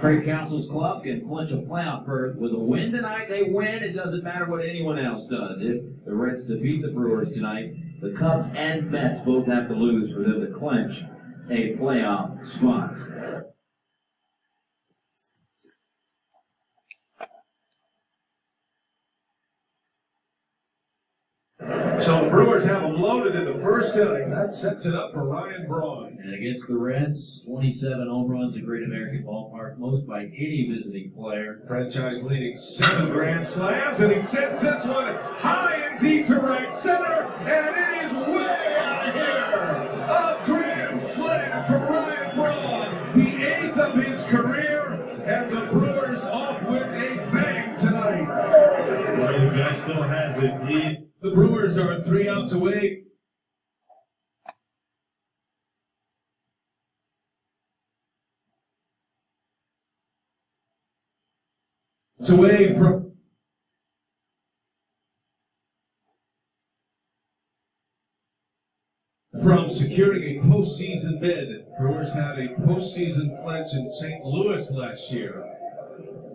Trade Council's club can clinch a playoff berth. With a win tonight, they win. It doesn't matter what anyone else does. If the Reds defeat the Brewers tonight, the Cubs and Mets both have to lose for them to clinch a playoff spot. So the Brewers have them loaded in the first inning. That sets it up for Ryan Braun. And against the Reds, 27 home runs at Great American Ballpark, most by any visiting player. Franchise leading 7 grand slams, and he sends this one high and deep to right center, and it is way out of here. A grand slam from Ryan Braun, the 8th of his career, and the Brewers off with a bang tonight. Well, the guy still has it. The Brewers are 3 outs away. It's away from securing a postseason bid. Brewers had a postseason clinch in St. Louis last year,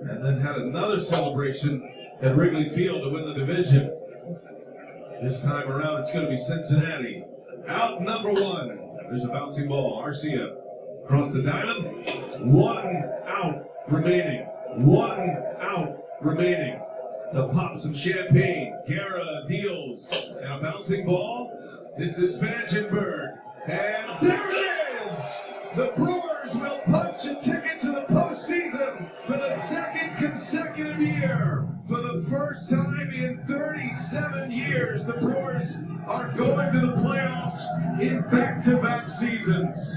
and then had another celebration at Wrigley Field to win the division. This time around, it's going to be Cincinnati. Out number 1. There's a bouncing ball. Arcia across the diamond. 1 out remaining. 1 out remaining. To pop some champagne. Guerra deals. And a bouncing ball. This is Spangenberg. And there it is! The Brewers will punch a ticket to the postseason for the 2nd consecutive year. For the first time in 37 years, the Brewers are going to the playoffs in back-to-back seasons.